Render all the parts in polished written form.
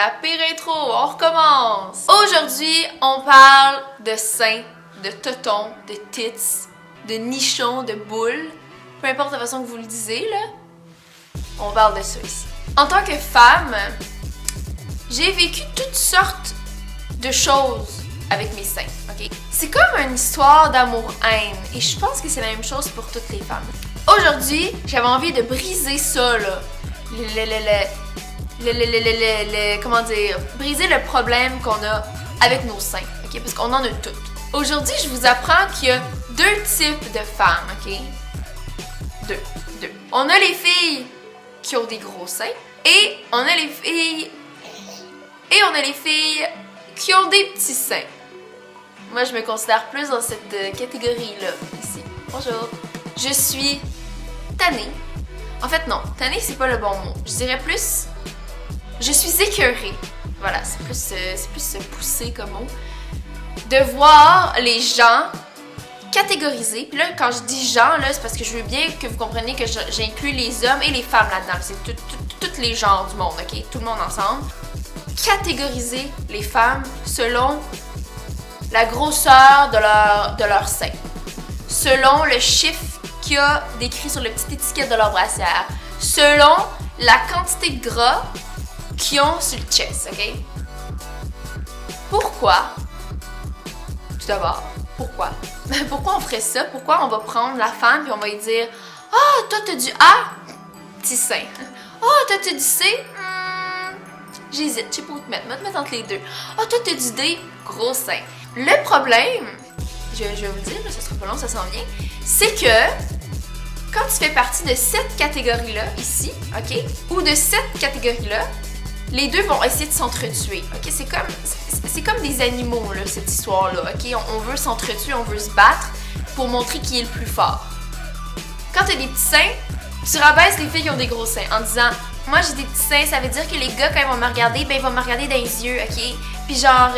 la pire intro, on recommence! Aujourd'hui, on parle de seins, de totons, de tits, de nichons, de boules. Peu importe la façon que vous le disiez, là. On parle de ça ici. En tant que femme, j'ai vécu toutes sortes de choses avec mes seins, ok? C'est comme une histoire d'amour-haine et je pense que c'est la même chose pour toutes les femmes. Aujourd'hui, j'avais envie de briser ça, là. Comment dire? Briser le problème qu'on a avec nos seins, ok? Parce qu'on en a toutes. Aujourd'hui, je vous apprends qu'il y a deux types de femmes, ok? Deux. On a les filles qui ont des gros seins et on a les filles qui ont des petits seins. Moi, je me considère plus dans cette catégorie-là, ici. Bonjour. Je suis tannée. En fait, non. Tannée, c'est pas le bon mot. Je dirais plus... Je suis écœurée. Voilà, c'est plus poussé comme mot. De voir les gens catégorisés. Puis là, quand je dis gens, là, c'est parce que je veux bien que vous compreniez que j'inclus les hommes et les femmes là-dedans. C'est tous les genres du monde, ok? Tout le monde ensemble. Catégoriser les femmes selon la grosseur de leur sein. Selon le chiffre qu'il y a décrit sur la petite étiquette de leur brassière. Selon la quantité de gras qu'ils ont sur le chest, ok? Pourquoi? Tout d'abord, pourquoi? Pourquoi on ferait ça? Pourquoi on va prendre la femme et on va lui dire « Ah, oh, toi t'as du A? Petit sein. Ah, oh, toi t'as du C? J'hésite, je sais pas où te mettre. Je vais te mettre entre les deux. Ah, oh, toi t'as du D? Gros sein. » Le problème, je vais vous le dire, ça sera pas long, ça s'en vient, c'est que quand tu fais partie de cette catégorie-là, ici, ok, ou de cette catégorie-là, les deux vont essayer de s'entretuer, ok? C'est comme des animaux, là, cette histoire-là, ok? On veut s'entretuer, on veut se battre pour montrer qui est le plus fort. Quand t'as des petits seins, tu rabaisses les filles qui ont des gros seins en disant « Moi, j'ai des petits seins, ça veut dire que les gars, quand ils vont me regarder, ben ils vont me regarder dans les yeux, ok? Puis genre,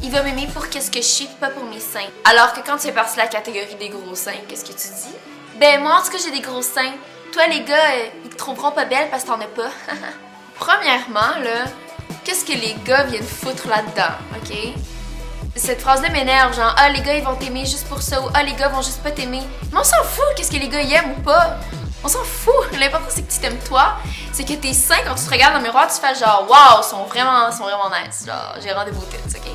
il va m'aimer pour qu'est-ce que je suis, pas pour mes seins. » Alors que quand tu fais partie de la catégorie des gros seins, qu'est-ce que tu dis? Ben moi, en tout cas, j'ai des gros seins. Toi, les gars, ils te trouveront pas belle parce que t'en as pas. Premièrement, là, qu'est-ce que les gars viennent foutre là-dedans, ok? Cette phrase-là m'énerve, genre « Ah, les gars, ils vont t'aimer juste pour ça » ou « Ah, les gars vont juste pas t'aimer. » Mais on s'en fout, qu'est-ce que les gars y aiment ou pas. On s'en fout. L'important, c'est que tu t'aimes toi. C'est que tes seins, quand tu te regardes dans le miroir, tu fais genre « Wow, ils sont vraiment nice. » Genre, j'ai rendu beaux têtes, ok?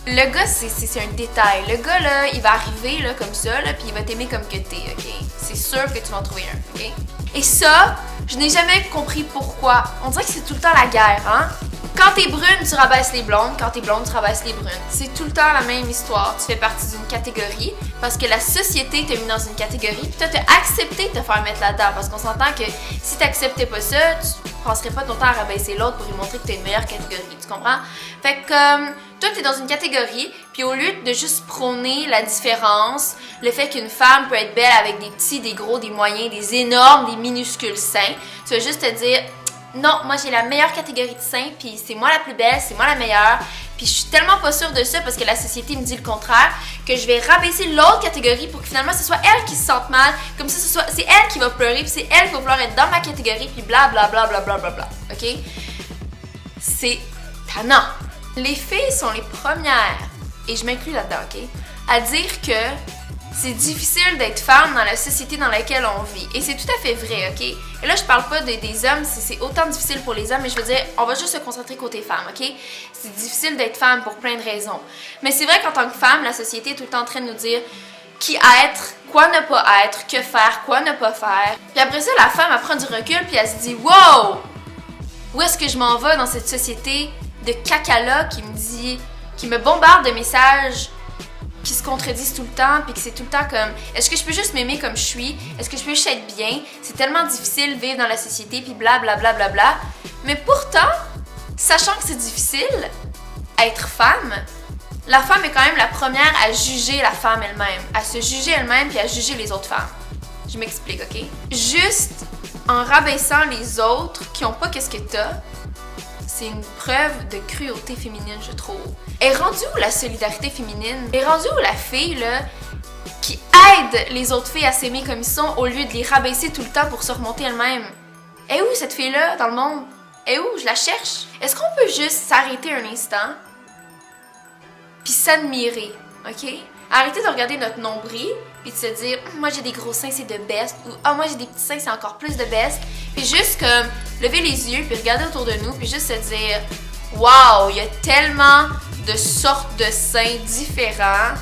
Le gars, c'est un détail. Le gars, là, il va arriver, là, comme ça, là, puis il va t'aimer comme que t'es, ok? C'est sûr que tu vas en trouver un, ok? Et ça, je n'ai jamais compris pourquoi. On dirait que c'est tout le temps la guerre, hein? Quand t'es brune, tu rabaisses les blondes. Quand t'es blonde, tu rabaisses les brunes. C'est tout le temps la même histoire. Tu fais partie d'une catégorie parce que la société t'a mis dans une catégorie puis toi, t'as accepté de te faire mettre là-dedans parce qu'on s'entend que si t'acceptais pas ça, tu passerais pas ton temps à rabaisser l'autre pour lui montrer que t'as une meilleure catégorie. Tu comprends? Fait que toi, t'es dans une catégorie puis au lieu de juste prôner la différence, le fait qu'une femme peut être belle avec des petits, des gros, des moyens, des énormes, des minuscules seins, tu vas juste te dire non, moi j'ai la meilleure catégorie de seins, puis c'est moi la plus belle, c'est moi la meilleure, puis je suis tellement pas sûre de ça parce que la société me dit le contraire, que je vais rabaisser l'autre catégorie pour que finalement ce soit elle qui se sente mal, comme ça c'est elle qui va pleurer, puis c'est elle qui va vouloir être dans ma catégorie, puis bla bla bla bla bla bla bla, ok? C'est tannant. Les filles sont les premières, et je m'inclus là-dedans, ok? À dire que c'est difficile d'être femme dans la société dans laquelle on vit. Et c'est tout à fait vrai, ok? Et là, je parle pas des hommes, c'est autant difficile pour les hommes, mais je veux dire, on va juste se concentrer côté femme, ok? C'est difficile d'être femme pour plein de raisons. Mais c'est vrai qu'en tant que femme, la société est tout le temps en train de nous dire qui être, quoi ne pas être, que faire, quoi ne pas faire. Puis après ça, la femme, elle prend du recul, puis elle se dit « Wow! Où est-ce que je m'en vais dans cette société de caca-là qui me bombarde de messages qui se contredisent tout le temps, puis que c'est tout le temps comme est-ce que je peux juste m'aimer comme je suis? Est-ce que je peux juste être bien? C'est tellement difficile de vivre dans la société, puis blablabla. Bla, bla, bla. Mais pourtant, sachant que c'est difficile, être femme, la femme est quand même la première à juger la femme elle-même, à se juger elle-même, puis à juger les autres femmes. Je m'explique, ok? Juste en rabaissant les autres qui ont pas qu'est-ce que t'as, c'est une preuve de cruauté féminine, je trouve. Est rendue où la solidarité féminine? Est rendue où la fille, là, qui aide les autres filles à s'aimer comme ils sont au lieu de les rabaisser tout le temps pour se remonter elle-même? Est où cette fille-là dans le monde? Elle est où? Je la cherche. Est-ce qu'on peut juste s'arrêter un instant puis s'admirer, ok? Arrêter de regarder notre nombril puis de se dire moi j'ai des gros seins, c'est de best, ou ah moi j'ai des petits seins, c'est encore plus de best. Puis juste comme lever les yeux puis regarder autour de nous puis juste se dire wow, il y a tellement de sortes de seins différents.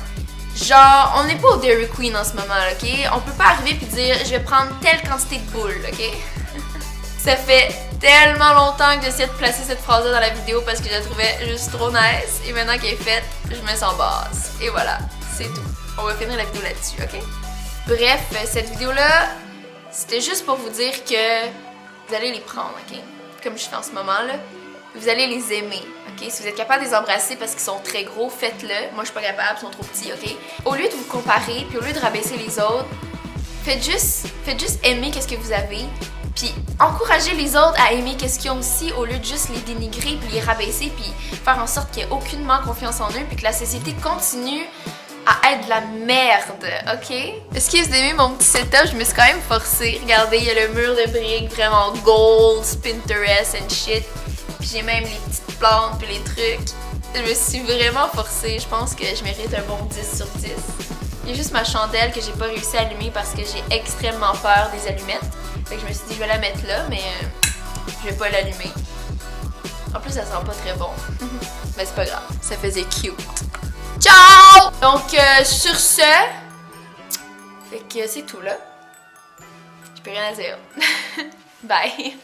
Genre, on n'est pas au Dairy Queen en ce moment, ok? On peut pas arriver puis dire je vais prendre telle quantité de boules, ok? Ça fait tellement longtemps que j'essaie de placer cette phrase-là dans la vidéo parce que je la trouvais juste trop nice. Et maintenant qu'elle est faite, je me sens basse. Et voilà, c'est tout. On va finir la vidéo là-dessus, ok? Bref, cette vidéo-là, c'était juste pour vous dire que vous allez les prendre, ok? Comme je fais en ce moment, là. Vous allez les aimer, ok? Si vous êtes capable de les embrasser parce qu'ils sont très gros, faites-le. Moi, je suis pas capable, ils sont trop petits, ok? Au lieu de vous comparer, puis au lieu de rabaisser les autres, faites juste aimer qu'est-ce que vous avez. Puis encouragez les autres à aimer qu'est-ce qu'ils ont aussi au lieu de juste les dénigrer puis les rabaisser puis faire en sorte qu'il n'y ait aucunement confiance en eux puis que la société continue à être de la merde, ok? Excusez d'aimer mon petit setup, je me suis quand même forcée. Regardez, il y a le mur de briques vraiment gold, Pinterest and shit. Puis j'ai même les petites plantes puis les trucs. Je me suis vraiment forcée, je pense que je mérite un bon 10 sur 10. Il y a juste ma chandelle que j'ai pas réussi à allumer parce que j'ai extrêmement peur des allumettes. Fait que je me suis dit je vais la mettre là, mais je vais pas l'allumer. En plus, ça sent pas très bon. Mais c'est pas grave, ça faisait cute. Ciao! Donc, sur ce, fait que c'est tout là. J'ai plus rien à dire. Bye!